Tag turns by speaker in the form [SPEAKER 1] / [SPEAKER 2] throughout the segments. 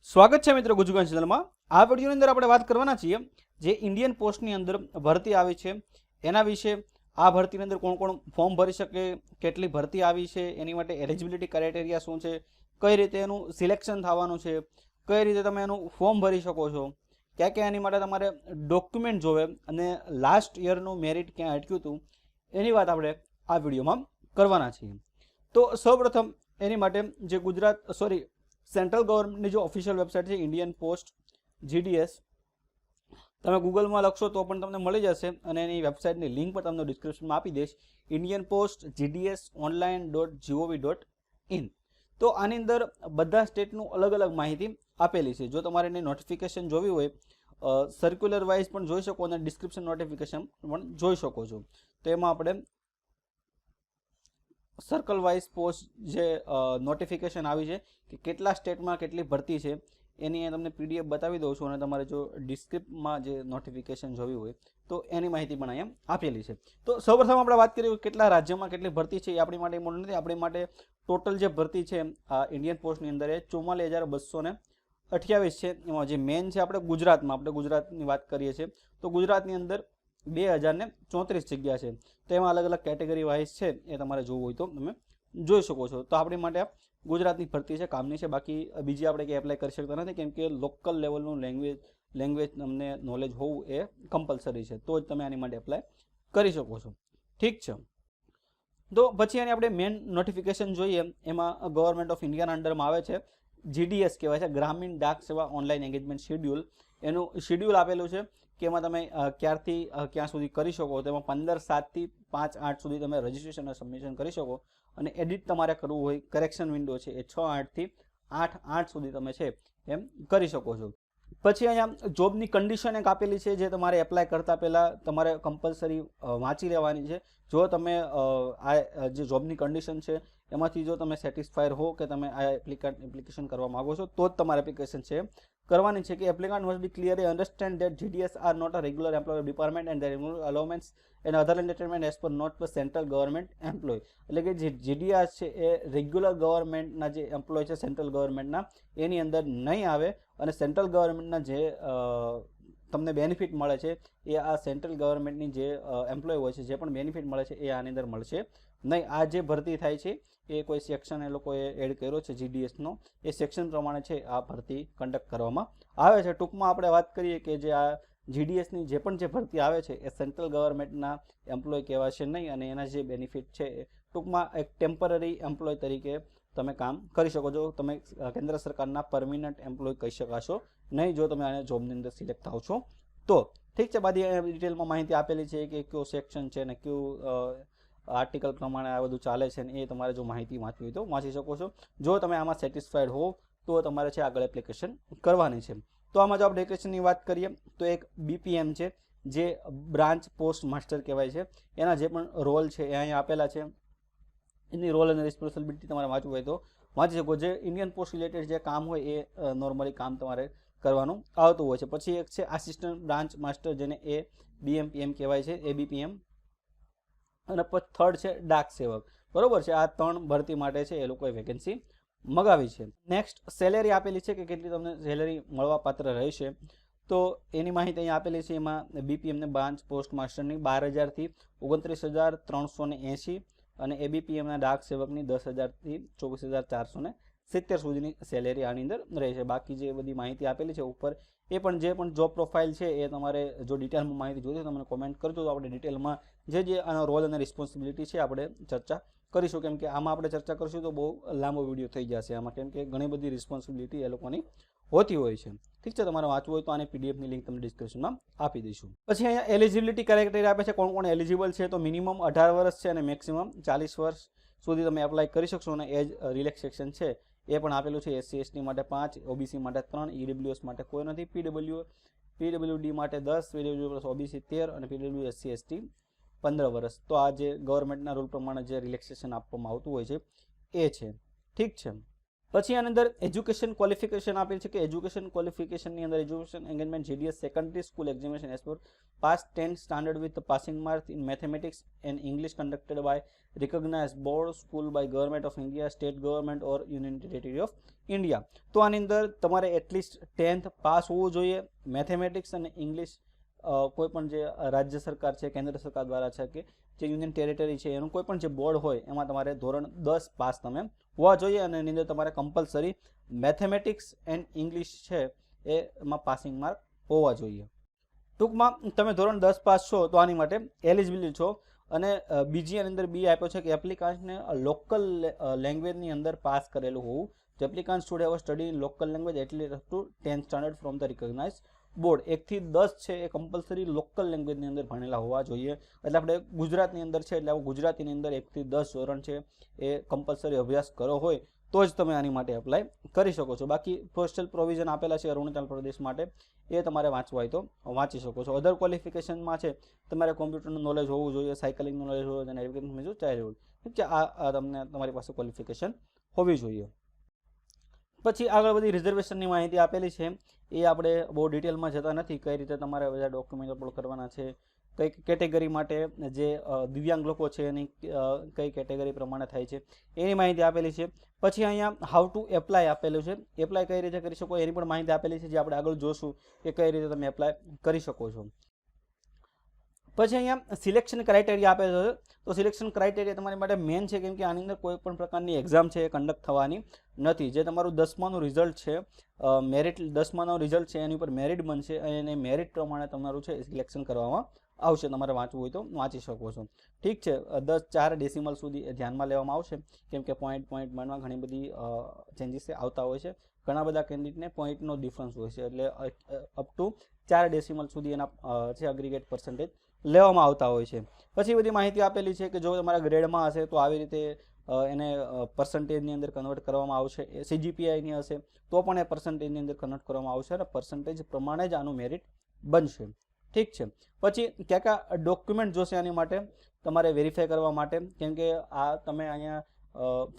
[SPEAKER 1] સ્વાગત છે મિત્રો ગુજુગાન ચેનલમાં। આ વિડીયોની અંદર આપણે વાત કરવાના છીએ જે ઇન્ડિયન પોસ્ટની અંદર ભરતી આવી છે એના વિશે। આ ભરતીની અંદર કોણ કોણ ફોર્મ ભરી શકે, કેટલી ભરતી આવી છે, એની માટે એલિજિબિલિટી ક્રાઇટેરિયા શું છે, કઈ રીતે એનું સિલેક્શન થવાનું છે, કઈ રીતે તમે એનું ફોર્મ ભરી શકો છો, ક્યાં એની માટે તમારે ડોક્યુમેન્ટ જોવે અને લાસ્ટ યરનું મેરિટ ક્યાં અટક્યું હતું એની વાત આપણે આ વિડીયોમાં કરવાના છીએ। તો સૌપ્રથમ એની માટે જે સેન્ટ્રલ ગવર્મેન્ટની जो ऑफिशियल वेबसाइट है इंडियन पोस्ट GDS તમે ગૂગલમાં લખશો તો પણ તમને મળી જશે અને એની વેબસાઇટની લિંક પણ તમને ડિસ્ક્રિપ્શનમાં આપી દઈશ, indianpostgds.online.gov.in। તો આની અંદર બધા સ્ટેટનું અલગ અલગ માહિતી આપેલી છે। જો તમારે એની નોટિફિકેશન જોવી હોય સર્ક્યુલર વાઇઝ પણ જોઈ શકો અને ડિસ્ક્રિપ્શન નોટિફિકેશન પણ જોઈ શકો છો। તો એમાં આપણે सर्कल वाइज पोस्ट जे नोटिफिकेशन आई है कि केटला स्टेट में केटली भर्ती है एनी तमने पीडीएफ बतावी दઉં છું અને તમારે જો ડિસ્ક્રિપ્ટમાં જે નોટિફિકેશન જોવી હોય તો એની માહિતી પણ અહીંયા આપેલી છે। તો સૌપ્રથમ આપણે વાત કરીએ કેટલા રાજ્યમાં કેટલી ભરતી છે એ આપણી માટે ઇમ્પોર્ટન્ટ નથી। આપણી માટે ટોટલ જે ભરતી છે આ ઇન્ડિયન પોસ્ટની અંદર એ 44,228 છે। એમાં જે મેન છે આપણે ગુજરાતની વાત કરીએ છીએ તો ગુજરાતની અંદર 2034 જગ્યા છે। તો એમાં અલગ અલગ કેટેગરી વાઇઝ છે એ તમારે જોવું હોય તો તમે જોઈ શકો છો। તો આપણી માટે ગુજરાતની ભરતી છે કામની છે, બાકી બીજી આપણે કંઈ એપ્લાય કરી શકતા નથી કેમ કે લોકલ લેવલનું લેંગ્વેજ તમને નોલેજ હોવું એ કમ્પલસરી છે, તો જ તમે આની માટે એપ્લાય કરી શકો છો। ઠીક છે, તો પછી આની આપણે મેન નોટિફિકેશન જોઈએ એમાં ગવર્મેન્ટ ઓફ ઇન્ડિયાના અંડરમાં આવે છે GDS કહેવાય છે, ગ્રામીણ ડાક સેવા ઓનલાઈન એંગેજમેન્ટ શેડ્યુલ। એનું શેડ્યુલ આપેલું છે કે એમાં તમે ક્યારથી ક્યાં સુધી કરી શકો। તો એમાં 15/7 થી 5/8 સુધી તમે રજિસ્ટ્રેશન અને સબમિશન કરી શકો અને એડિટ તમારે કરવું હોય કરેક્શન વિન્ડો છે એ 6/8 થી 8/8 સુધી તમે છે એમ કરી શકો છો। પછી અહીંયા જોબની કન્ડિશન એક આપેલી છે જે તમારે એપ્લાય કરતા પહેલાં તમારે કમ્પલસરી વાંચી લેવાની છે। જો તમે આ જે જોબની કન્ડિશન છે એમાંથી જો તમે સેટિસ્ફાઈડ હો કે તમે આ એપ્લિકેશન કરવા માગો છો તો જ તમારે એપ્લિકેશન છે કરવાની છે કે applicant must be clearly understand that GDS are not a regular employee of department and their allotments and other entertainment as per not per central government employee. એટલે કે જે GDS છે એ રેગ્યુલર ગવર્મેન્ટના જે એમ્પ્લોય છે સેન્ટ્રલ ગવર્મેન્ટના એની અંદર નહીં આવે અને સેન્ટ્રલ ગવર્મેન્ટના જે તમને બેનિફિટ મળે છે એ આ સેન્ટ્રલ ગવર્મેન્ટની જે એમ્પ્લોય હોય છે જે પણ બેનિફિટ મળે છે એ આની અંદર મળશે નહીં। આ જે ભરતી થાય છે એ કોઈ સેક્શન એ લોકોએ એડ કર્યો છે GDSનો, એ સેક્શન પ્રમાણે છે આ ભરતી કન્ડક્ટ કરવામાં આવે છે। ટૂંકમાં આપણે વાત કરીએ કે જે આ GDSની જે પણ જે ભરતી આવે છે એ સેન્ટ્રલ ગવર્મેન્ટના એમ્પ્લોય કહેવાશે નહીં અને એના જે બેનિફિટ છે ટૂંકમાં એક ટેમ્પરરી એમ્પ્લોય તરીકે તમે કામ કરી શકો છો। તમે કેન્દ્ર સરકારના પરમિનન્ટ એમ્પ્લોય કહી શકાશો નહીં જો તમે આને જોબની અંદર સિલેક્ટ થાવ છો તો। ઠીક છે, બધી ડિટેલમાં માહિતી આપેલી છે કે કયો સેક્શન છે ને કયું આર્ટિકલ પ્રમાણે આ બધું ચાલે છે ને એ તમારે જો માહિતી વાંચવી હોય તો વાંચી શકો છો। જો તમે આમાં સેટિસ્ફાઈડ હો તો તમારે છે આગળ એપ્લિકેશન કરવાની છે। તો આમાં જો આપણે એપ્લિકેશનની વાત કરીએ તો એક BPM છે જે બ્રાન્ચ પોસ્ટ માસ્ટર કહેવાય છે, એના જે પણ રોલ છે એ અહીંયા આપેલા છે। એની રોલ અને રિસ્પોન્સિબિલિટી તમારે વાંચવું હોય તો વાંચી શકો। જે ઇન્ડિયન પોસ્ટ રિલેટેડ જે કામ હોય એ નોર્મલી કામ તમારે કરવાનું આવતું હોય છે। પછી એક છે આસિસ્ટન્ટ બ્રાન્ચ માસ્ટર જેને ABPM કહેવાય છે, ABPM। અને પછી થર્ડ છે ડાક સેવક, બરોબર છે। આ 3 ભરતી માટે છે એ લોકોએ વેકેન્સી મગાવી છે। નેક્સ્ટ સેલેરી આપેલી છે કે કેટલી તમને સેલેરી મળવા પાત્ર રહેશે તો એની માહિતી અહીંયા આપેલી છે। એમાં BPM ને બ્રાન્ચ પોસ્ટ માસ્ટરની 12,000 થી 29,380 અને ABPMના ડાક સેવકની 10,000 થી 24,470 સુધીની સેલેરી આની અંદર રહેશે। બાકી જે બધી માહિતી આપેલી છે ઉપર એ પણ જે પણ જોબ પ્રોફાઇલ છે એ તમારે જો ડિટેલમાં માહિતી જોઈતી હોય તો મને કોમેન્ટ કરજો તો આપણે ડિટેલમાં જે આનો રોલ અને રિસ્પોન્સિબિલિટી છે આપણે ચર્ચા કરીશું કેમ કે આમાં આપણે ચર્ચા કરીશું તો બહુ લાંબો વિડીયો થઈ જશે આમાં કેમ કે ઘણી બધી રિસ્પોન્સિબિલિટી એ લોકોની હોતી હોય છે। ઠીક છે, તમારે વાંચવું હોય તો આની પીડીએફની લિંક તમને ડિસ્ક્રિપ્શનમાં આપી દઈશું। પછી અહીંયા એલિજિબિલિટી ક્રાઇટેરિયા આપે છે કોણ કોણ એલિજિબલ છે તો મિનિમમ 18 વર્ષ છે અને મેક્સિમમ 40 વર્ષ સુધી તમે એપ્લાય કરી શકશો અને એજ રિલેક્સેશન છે એ પણ આપેલું છે। SC/ST માટે 5, OBC માટે 3, EWS માટે કોઈ નથી, PWD માટે 10, PWD OBC 13 અને PWSC/ST 15 વર્ષ। તો આ જે ગવર્મેન્ટના રૂલ પ્રમાણે જે રિલેક્સેશન આપવામાં આવતું હોય છે એ છે। ઠીક છે, પછી આની અંદર એજ્યુકેશન ક્વોલિફિકેશન આપેલ છે કે એજ્યુકેશન ક્વોલિફિકેશનની અંદર education engagement GDS secondary school examination as પર pass 10th standard with passing marks in mathematics and English conducted by recognise board school by government of India, state government or union territory of India. તો આની અંદર તમારે at least 10th pass હોવું જોઈએ. Mathematics અને English કોઈ પણ જે રાજ્ય સરકાર છે, કેન્દ્ર સરકાર દ્વારા છે કે જે યુનિયન ટેરેટરી છે એનું કોઈ પણ જે બોર્ડ હોય એમાં તમારે ધોરણ 10 પાસ તમે હોવા જોઈએ અને એની અંદર તમારે કમ્પલસરી મેથેમેટિક્સ એન્ડ ઇંગ્લિશ છે એમાં પાસિંગ માર્ક હોવા જોઈએ. ટૂંકમાં તમે ધોરણ 10 પાસ છો તો આની માટે એલિજિબલ છો. અને બીજી આની અંદર બી આપ્યો છે કે એપ્લિકાન્ટને લોકલ લેંગ્વેજની અંદર પાસ કરેલું હોવું. તો applicant should have study in local language at least up to 10th standard from the recognise board. 1 થી 10 છે એ કમ્પલસરી લોકલ લેંગ્વેજની અંદર ભણેલા હોવા જોઈએ. એટલે આપણે ગુજરાતની અંદર છે એટલે ગુજરાતીની અંદર 1 થી 10 ધોરણ છે એ કમ્પલસરી અભ્યાસ કરો હોય તો જ તમે આની માટે એપ્લાય કરી શકો છો. બાકી પોસ્ટલ પ્રોવિઝન આપેલા છે અરુણાચલ પ્રદેશ માટે એ તમારે વાંચવા હોય તો વાંચી શકો છો. અધર ક્વોલિફિકેશનમાં છે તમારે કોમ્પ્યુટરનું નોલેજ હોવું જોઈએ, સાયકલિંગનું નોલેજ હોવું જોઈએ, નેવિગેશન ચાઇલ્ડહુડ. ઠીક છે, આ તમને તમારી પાસે ક્વોલિફિકેશન હોવી જોઈએ. પછી આગળ બધી રિઝર્વેશનની માહિતી આપેલી છે એ આપણે બહુ ડિટેલમાં જતા નથી. કઈ રીતે તમારે બધા ડોક્યુમેન્ટ અપલોડ કરવાના છે, કઈ કેટેગરી માટે જે દિવ્યાંગ લોકો છે એની કઈ કેટેગરી પ્રમાણે થાય છે એની માહિતી આપેલી છે. પછી અહીંયા હાઉ ટુ એપ્લાય આપેલું છે. એપ્લાય કઈ રીતે કરી શકો એની પણ માહિતી આપેલી છે જે આપણે આગળ જોશું કે કઈ રીતે તમે એપ્લાય કરી શકો છો. પછી અહીંયા સિલેક્શન ક્રાઇટેરિયા આપેલો છે. તો સિલેક્શન ક્રાઇટેરિયા તમારી માટે મેન છે કેમ કે આની અંદર કોઈ પણ પ્રકારની એક્ઝામ છે એ કન્ડક્ટ થવાની નથી. જે તમારું 10માનું રિઝલ્ટ છે, મેરિટ 10માનું રિઝલ્ટ છે એની ઉપર મેરિટ બનશે અને એ મેરિટ પ્રમાણે તમારું છે સિલેક્શન કરવામાં આવશે. તમારે વાંચવું હોય તો વાંચી શકો છો. ઠીક છે, 4 ડેસિમલ સુધી ધ્યાનમાં લેવામાં આવશે કેમ કે પોઈન્ટમાં ઘણી બધી ચેન્જીસ આવતા હોય છે. ઘણા બધા કેન્ડિડેટને પોઈન્ટનો ડિફરન્સ હોય છે એટલે અપ ટુ 4 ડેસિમલ સુધી એના છે અગ્રીગેટ પર્સન્ટેજ લેવામાં આવતા હોય છે. પછી બધી માહિતી આપેલી છે કે જો તમારા ગ્રેડમાં હશે તો આવી રીતે એને પર્સન્ટેજની અંદર કન્વર્ટ કરવામાં આવશે. CGPIની હશે તો પણ એ પર્સન્ટેજની અંદર કન્વર્ટ કરવામાં આવશે અને પર્સન્ટેજ પ્રમાણે જ આનું મેરિટ બનશે. ઠીક છે, પછી ક્યાં ક્યાં ડોક્યુમેન્ટ જોશે આની માટે તમારે વેરીફાઈ કરવા માટે કેમ કે આ તમે અહીંયા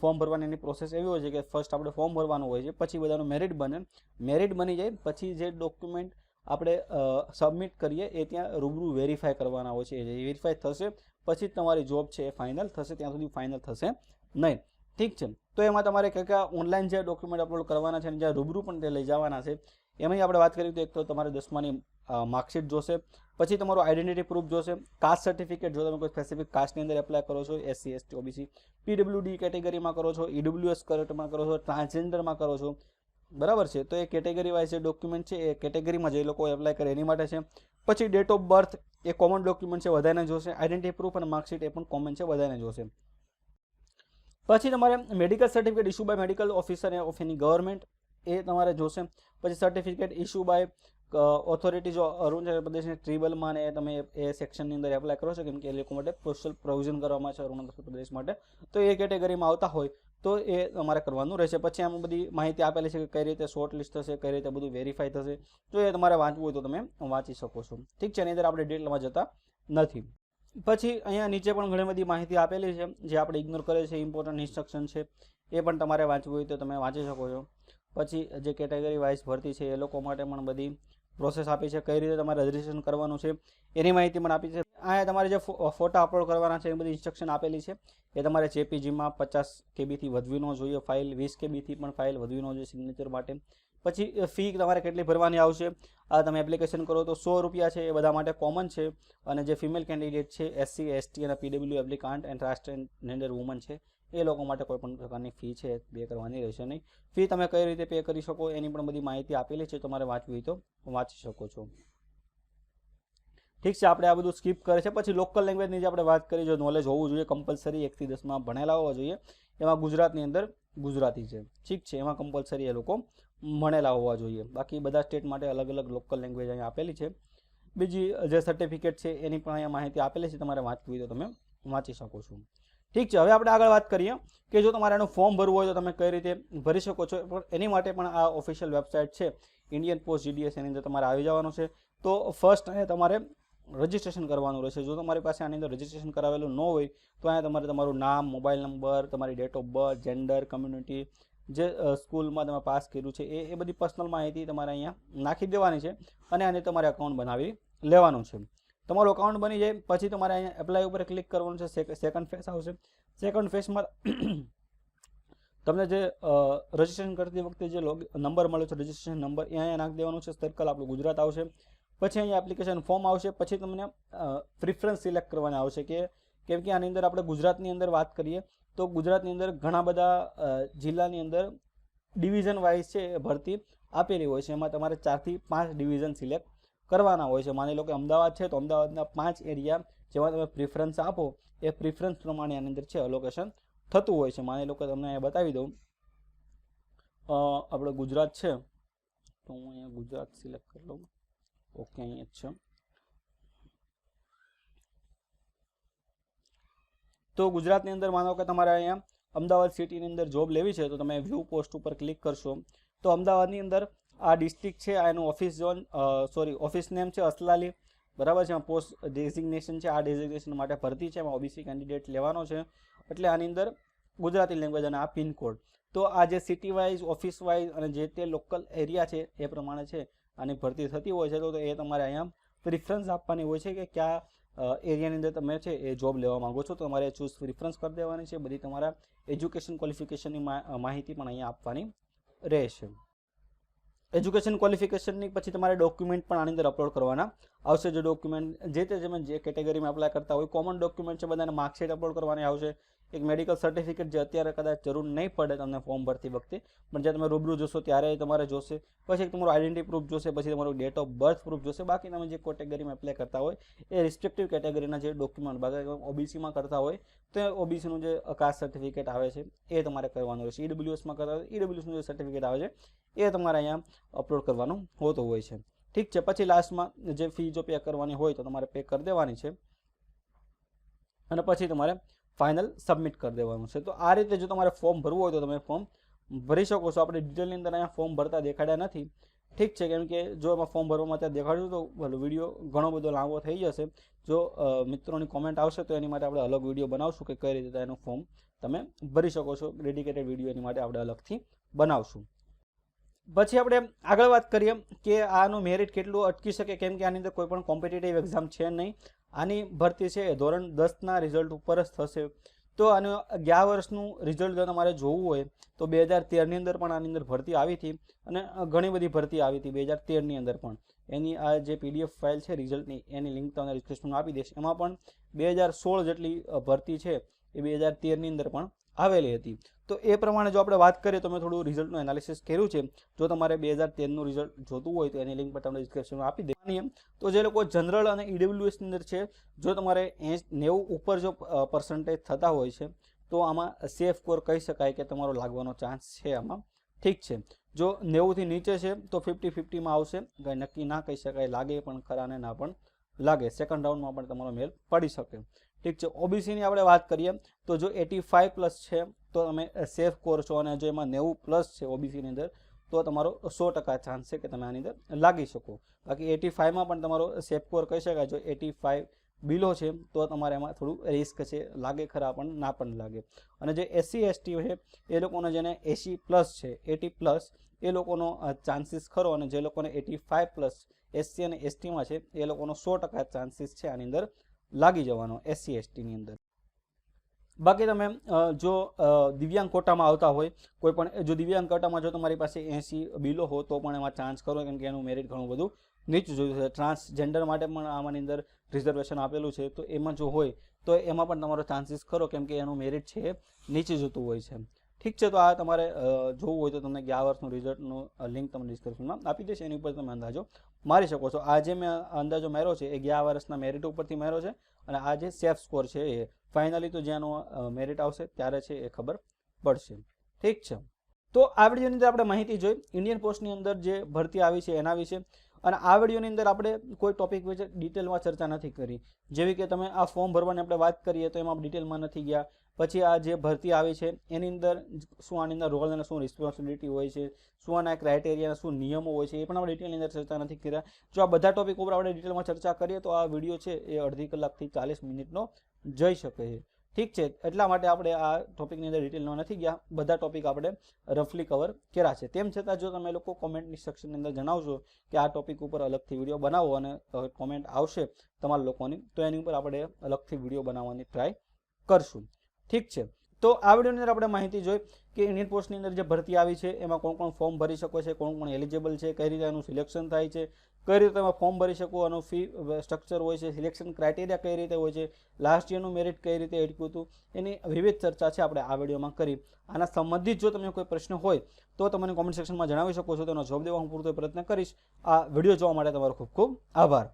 [SPEAKER 1] ફોર્મ ભરવાની એની પ્રોસેસ એવી હોય છે કે ફર્સ્ટ આપણે ફોર્મ ભરવાનું હોય છે, પછી બધાનું મેરિટ બને, મેરિટ બની જાય પછી જે ડોક્યુમેન્ટ આપણે સબમિટ કરીએ એ ત્યાં રૂબરૂ વેરીફાઈ કરવાના હોય છે. એ વેરીફાઈ થશે પછી તમારી જોબ છે એ ફાઇનલ થશે, ત્યાં સુધી ફાઇનલ થશે નહીં. ઠીક છે, તો એમાં તમારે ક્યાં ઓનલાઈન જે ડોક્યુમેન્ટ અપલોડ કરવાના છે અને જ્યાં રૂબરૂ પણ તે લઈ જવાના છે એમાં આપણે વાત કરીએ તો એક તો તમારે 10માની માર્કશીટ જોશે, પછી તમારું આઈડેન્ટિટી પ્રૂફ જોશે, કાસ્ટ સર્ટિફિકેટ જો તમે કોઈ સ્પેસિફિક કાસ્ટની અંદર એપ્લાય કરો છો, SC ST OBC PWD કેટેગરીમાં કરો છો, EWS કરેક્ટમાં કરો છો, ટ્રાન્સજેન્ડરમાં કરો છો, બરાબર છે, તો એ કેટેગરી વાઇઝ જે ડોક્યુમેન્ટ છે એ કેટેગરીમાં જે લોકો એપ્લાય કરે એની માટે છે. પછી ડેટ ઓફ બર્થ એ કોમન ડોક્યુમેન્ટ છે બધાને જોશે, આઈડેન્ટિટી પ્રૂફ અને માર્કશીટ એ પણ કોમન છે બધાને જોશે. પછી તમારે medical certificate issue by medical officer of any government એ તમારે જોશે. પછી certificate issue by authorities Arunachal પ્રદેશની ટ્રિબલમાં ને તમે એ સેક્શનની અંદર એપ્લાય કરો છો કેમ કે એ લોકો માટે પોસ્ટલ પ્રોવિઝન કરવામાં છે અરુણાચલ પ્રદેશ માટે, તો એ કેટેગરીમાં આવતા હોય તો એ તમારે કરવાનું રહેશે. પછી આમાં બધી માહિતી આપેલી છે કે કઈ રીતે શોર્ટ લિસ્ટ થશે, કઈ રીતે બધું વેરીફાઈ થશે, તો એ તમારે વાંચવું હોય તો તમે વાંચી શકો છો. ઠીક છે, એની અંદર આપણે ડિટેલમાં જતા નથી. પછી અહીંયા નીચે પણ ઘણી બધી માહિતી આપેલી છે જે આપણે ઇગ્નોર કરે છે, ઇમ્પોર્ટન્ટ ઇન્સ્ટ્રક્શન છે એ પણ તમારે વાંચવું હોય તો તમે વાંચી શકો છો. પછી જે કેટેગરી વાઇઝ ભરતી છે એ લોકો માટે પણ બધી પ્રોસેસ આપી છે, કઈ રીતે તમારે રજિસ્ટ્રેશન કરવાનું છે એની માહિતી પણ આપી છે. અહીંયા તમારે જે ફોટા અપલોડ કરવાના છે એ બધી ઇન્સ્ટ્રક્શન આપેલી છે. એ તમારે JPGમાં 50 KB થી વધવી ન જોઈએ ફાઇલ, 20 KB થી પણ ફાઇલ વધવી ન જોઈએ સિગ્નેચર માટે. પછી ફી તમારે કેટલી ભરવાની આવશે, આ તમે એપ્લિકેશન કરો તો 100 રૂપિયા છે, એ બધા માટે કોમન છે. અને જે ફિમેલ કેન્ડિડેટ છે SC ST અને PW એપ્લિકાન્ટ એન્ડ ટ્રાન્સજેન્ડર વુમન છે એ લોકો માટે કોઈ પણ પ્રકારની ફી છે પે કરવાની રહેશે નહીં. ફી તમે કઈ રીતે પે કરી શકો એની પણ બધી માહિતી આપેલી છે, તમારે વાંચવી હોય તો વાંચી શકો છો. ઠીક છે, આપણે આ બધું સ્કીપ કરે છે. પછી લોકલ લેંગ્વેજની જે આપણે વાત કરી જો નોલેજ હોવું જોઈએ કમ્પલસરી 1 થી 10માં ભણેલા હોવા જોઈએ. એમાં ગુજરાતની અંદર ગુજરાતી છે, ઠીક છે, એમાં કમ્પલસરી એ લોકો ભણેલા હોવા જોઈએ. બાકી બધા સ્ટેટ માટે અલગ અલગ લોકલ લેંગ્વેજ અહીંયા આપેલી છે. બીજી જે સર્ટિફિકેટ છે એની પણ અહીંયા માહિતી આપેલી છે, તમારે વાંચવી હોય તો તમે વાંચી શકો છો. ઠીક છે, હવે આપણે આગળ વાત કરીએ કે જો તમારે એનું ફોર્મ ભરવું હોય તો તમે કઈ રીતે ભરી શકો છો. પણ એની માટે પણ આ ઓફિશિયલ વેબસાઇટ છે ઇન્ડિયન પોસ્ટ GDS, એની અંદર તમારે આવી જવાનું છે. તો ફર્સ્ટ અહીંયા તમારે રજિસ્ટ્રેશન કરવાનું રહેશે. જો તમારી પાસે આની અંદર રજિસ્ટ્રેશન કરાવેલું ન હોય તો અહીંયા તમારે તમારું નામ, મોબાઈલ નંબર, તમારી date of birth, gender, community, જે સ્કૂલમાં તમે પાસ કર્યું છે એ બધી પર્સનલ માહિતી તમારે અહીંયા નાખી દેવાની છે અને આને તમારે અકાઉન્ટ બનાવી લેવાનું છે. તમારું અકાઉન્ટ બની જાય પછી તમારે અહીંયા એપ્લાય ઉપર ક્લિક કરવાનું છે. સેકન્ડ ફેઝ આવશે. સેકન્ડ ફેઝમાં તમને જે રજિસ્ટ્રેશન કરતી વખતે જે નંબર મળે છે રજિસ્ટ્રેશન નંબર એ અહીંયા નાખી દેવાનું છે. સર્કલ આપણું ગુજરાત આવશે. પછી અહીંયા એપ્લિકેશન ફોર્મ આવશે. પછી તમને પ્રિફરન્સ સિલેક્ટ કરવાના આવશે કેમ કે આની અંદર આપણે ગુજરાતની અંદર વાત કરીએ તો ગુજરાતની અંદર ઘણા બધા જિલ્લાની અંદર ડિવિઝન વાઇઝ છે ભરતી આપેલી હોય છે. એમાં તમારે 4 થી 5 ડિવિઝન સિલેક્ટ કરવાના હોય છે. માની લો કે અમદાવાદ છે તો અમદાવાદના 5 એરિયા જેમાં તમે પ્રિફરન્સ આપો એ પ્રિફરન્સ પ્રમાણે આની અંદર છે અલોકેશન થતું હોય છે. માની લો કે તમને અહીંયા બતાવી દઉં આપણે ગુજરાત છે તો હું અહીંયા ગુજરાત સિલેક્ટ કરી લઉં. ઓકે અહીંયા છે. તો ગુજરાતની અંદર માનો કે તમારે અહીંયા અમદાવાદ સિટીની અંદર જોબ લેવી છે તો તમે વ્યૂ પોસ્ટ ઉપર ક્લિક કરશો તો અમદાવાદની અંદર આ ડિસ્ટ્રિક્ટ છે આ એનું ઓફિસ ઝોન ઓફિસ નેમ છે અસલાલી, બરાબર છે. પોસ્ટ ડેઝિગ્નેશન છે આ ડેઝિગ્નેશન માટે ભરતી છે. એમાં ઓબીસી કેન્ડિડેટ લેવાનો છે એટલે આની અંદર ગુજરાતી લેંગ્વેજ અને આ પિનકોડ. તો આ જે સિટી વાઇઝ ઓફિસ વાઇઝ અને જે તે લોકલ એરિયા છે એ પ્રમાણે છે આની ભરતી થતી હોય છે. તો એ તમારે અહીંયા પ્રિફરન્સ આપવાની હોય છે કે કયા એરિયાની અંદર તમે છે એ જોબ લેવા માંગો છો તો તમારે ચૂઝ પ્રિફરન્સ કરી દેવાની છે. બધી તમારા એજ્યુકેશન ક્વોલિફિકેશનની માહિતી પણ અહીંયા આપવાની રહેશે. એજ્યુકેશન ક્વોલિફિકેશનની પછી તમારે ડોક્યુમેન્ટ પણ આની અંદર અપલોડ કરવાના આવશે. જે ડોક્યુમેન્ટ જે કેટેગરીમાં એપ્લાય કરતા હોય કોમન ડોક્યુમેન્ટ છે બધાને માર્કશીટ અપલોડ કરવાની આવશે. એક મેડિકલ સર્ટિફિકેટ જે અત્યારે કદાચ જરૂર નહીં પડે તમને ફોર્મ ભરતી વખતે પણ જે તમે રૂબરૂ જોશો ત્યારે તમારે જોશે. પછી એક તમારું આઈડેન્ટિટી પ્રૂફ જોશે. પછી તમારું ડેટ ઓફ બર્થ પ્રૂફ જોશે. બાકી તમે જે કેટેગરીમાં એપ્લાય કરતા હોય એ રિસ્પેક્ટિવ કેટેગરીના જે ડોક્યુમેન્ટ બાકી ઓબીસીમાં કરતા હોય તો ઓબીસીનું જે કાસ્ટ સર્ટિફિકેટ આવે છે એ તમારે કરવાનું રહેશે. ઈડબ્લ્યુએસમાં કરતા હોય ઈડબ્લ્યુએસનું જે સર્ટિફિકેટ આવે છે એ તમારે અહીંયા અપલોડ કરવાનું હોતું હોય છે. ઠીક છે. પછી લાસ્ટમાં જે ફી જો પે કરવાની હોય તો તમારે પે કરી દેવાની છે અને પછી તમારે ફાઇનલ સબમિટ કરી દેવાનું છે. તો આ રીતે જો તમારે ફોર્મ ભરવું હોય તો તમે ફોર્મ ભરી શકો છો. આપણે ડિટેલની અંદર અહીંયા ફોર્મ ભરતા દેખાડ્યા નથી. ઠીક છે. કેમ કે જો એમાં ફોર્મ ભરવામાં ત્યાં દેખાડ્યું તો વિડીયો ઘણો બધો લાંબો થઈ જશે. જો મિત્રોની કોમેન્ટ આવશે તો એની માટે આપણે અલગ વિડીયો બનાવશું કે કઈ રીતે એનું ફોર્મ તમે ભરી શકો છો. ડેડિકેટેડ વિડીયો એની માટે આપણે અલગથી બનાવશું. પછી આપણે આગળ વાત કરીએ કે આનું મેરિટ કેટલું અટકી શકે કેમ કે આની અંદર કોઈ પણ કોમ્પિટિટિવ એક્ઝામ છે નહીં. આની ભરતી છે એ ધોરણ 10ના રિઝલ્ટ ઉપર જ થશે. તો આનું 11 વર્ષનું રિઝલ્ટ જો તમારે જોવું હોય તો 2013ની અંદર પણ આની અંદર ભરતી આવી હતી અને ઘણી બધી ભરતી આવી હતી 2013ની અંદર પણ. એની આ જે પીડીએફ ફાઇલ છે રિઝલ્ટની એની લિંક તમને ડિસ્ક્રિપ્શનમાં આપી દઈશ. એમાં પણ 2016 જેટલી ભરતી છે એ 2013ની અંદર પણ આવેલી હતી. તો એ પ્રમાણે જો આપણે વાત કરીએ તો મેં થોડું રિઝલ્ટનું એનાલિસિસ કર્યું છે. જો તમારે 2013નું રિઝલ્ટ જોતું હોય તો એની લિંક પણ તમને ડિસ્ક્રિપ્શનમાં આપી દેવાની. તો જે લોકો જનરલ અને ઈડબ્લ્યુએસની અંદર છે જો તમારે 90 ઉપર જો પર્સન્ટેજ થતા હોય છે તો આમાં સેફ સ્કોર કહી શકાય કે તમારો લાગવાનો ચાન્સ છે આમાં. ઠીક છે. જો 90થી નીચે છે તો 50-50માં આવશે. કંઈ નક્કી ના કહી શકાય, લાગે પણ ખરા ને ના પણ લાગે. સેકન્ડ રાઉન્ડમાં પણ તમારો મેલ પડી શકે. ઠીક છે. ઓબીસીની આપણે વાત કરીએ તો જો 85+ છે તો તમે સેફ સ્કોર છો અને જો એમાં 90+ છે ઓબીસીની અંદર તો તમારો 100% ચાન્સ છે કે તમે આની અંદર લાગી શકો. બાકી 85માં પણ તમારો સેફ સ્કોર કહી શકાય. જો 85 બિલો છે તો તમારે એમાં થોડું રિસ્ક છે, લાગે ખરા પણ ના પણ લાગે. અને જે SC ST છે એ લોકોને જેને 80+ છે 80+ એ લોકોનો ચાન્સીસ ખરો અને જે લોકોને 85+ SC અને STમાં છે એ લોકોનો 100% ચાન્સીસ છે આની અંદર લાગી જવાનો SC STની અંદર. બાકી તમે જો દિવ્યાંગ કોટામાં આવતા હોય કોઈ પણ જો દિવ્યાંગ કોટામાં જો તમારી પાસે 80 બિલો હો તો પણ એમાં ચાન્સ કરો કેમ કે એનું મેરિટ ઘણું બધું નીચું જોયું છે. ટ્રાન્સજેન્ડર માટે પણ આમાંની અંદર રિઝર્વેશન આપેલું છે તો એમાં જો હોય તો એમાં પણ તમારો ચાન્સીસ ખરો કેમ કે એનું મેરિટ છે એ નીચે જતું હોય છે. ઠીક છે. તો આ તમારે જોવું હોય તો તમને 11 વર્ષનું રિઝલ્ટનું લિંક તમને ડિસ્ક્રિપ્શનમાં આપી દઈશ. એની ઉપર તમે અંદાજો મારી શકો છો. આ જે મેં અંદાજો માર્યો છે એ 11 વર્ષના મેરિટ ઉપરથી માર્યો છે અને આ જે સેફ સ્કોર છે એ ફાઇનલી તો જેનો મેરિટ આવશે ત્યારે છે એ ખબર પડશે. ઠીક છે. તો આ વિડીયોની અંદર આપણે માહિતી જોઈ ઇન્ડિયન પોસ્ટની અંદર જે ભરતી આવી છે એના વિશે. અને આ વિડીયોની અંદર આપણે કોઈ ટોપિક વિશે ડિટેલમાં ચર્ચા નથી કરી. જેવી કે તમે આ ફોર્મ ભરવાની આપણે વાત કરીએ તો એમાં ડિટેલમાં નથી ગયા. પછી આ જે ભરતી આવી છે એની અંદર શું આની અંદર રોલ અને શું રિસ્પોન્સિબિલિટી હોય છે, શું આના ક્રાઇટેરિયા શું નિયમો હોય છે એ પણ આપણે ડિટેલની અંદર ચર્ચા નથી કર્યા. જો આ બધા ટોપિક ઉપર આપણે ડિટેલમાં ચર્ચા કરીએ તો આ વિડીયો છે એ અડધી કલાકથી 40 મિનિટનો જઈ શકે છે. ઠીક છે, એટલા માટે આપણે આ ટોપિકની અંદર ડિટેલમાં નથી ગયા, બધા ટોપિક આપણે રફલી કવર કર્યા છે. તેમ છતાં જો તમે લોકો કોમેન્ટની સેક્શનની અંદર જણાવશો કે આ ટોપિક ઉપર અલગથી વિડીયો બનાવો અને કોમેન્ટ આવશે તમારા લોકોની, તો એની ઉપર આપણે અલગથી વિડીયો બનાવવાની ટ્રાય કરશું. ઠીક છે, તો આ વિડીયોની અંદર આપણે માહિતી જોઈ કે ઇન્ડિયન પોસ્ટની અંદર જે ભરતી આવી છે એમાં કોણ કોણ ફોર્મ ભરી શકો છે, કોણ કોણ એલિજિબલ છે, કઈ રીતે એનું સિલેક્શન થાય છે, કઈ રીતે તમે ફોર્મ ભરી શકો, આનું ફી સ્ટ્રક્ચર હોય છે, સિલેક્શન ક્રાઇટેરિયા કઈ રીતે હોય છે, લાસ્ટ યરનું મેરિટ કઈ રીતે એડક્યું હતું, એની વિવિધ ચર્ચા છે આપણે આ વિડીયોમાં કરી. આના સંબંધિત જો તમને કોઈ પ્રશ્ન હોય તો તમે કોમેન્ટ સેક્શનમાં જણાવી શકો છો, તેનો જવાબ દેવા હું પૂરતો પ્રયત્ન કરીશ. આ વિડીયો જોવા માટે તમારો ખૂબ ખૂબ આભાર.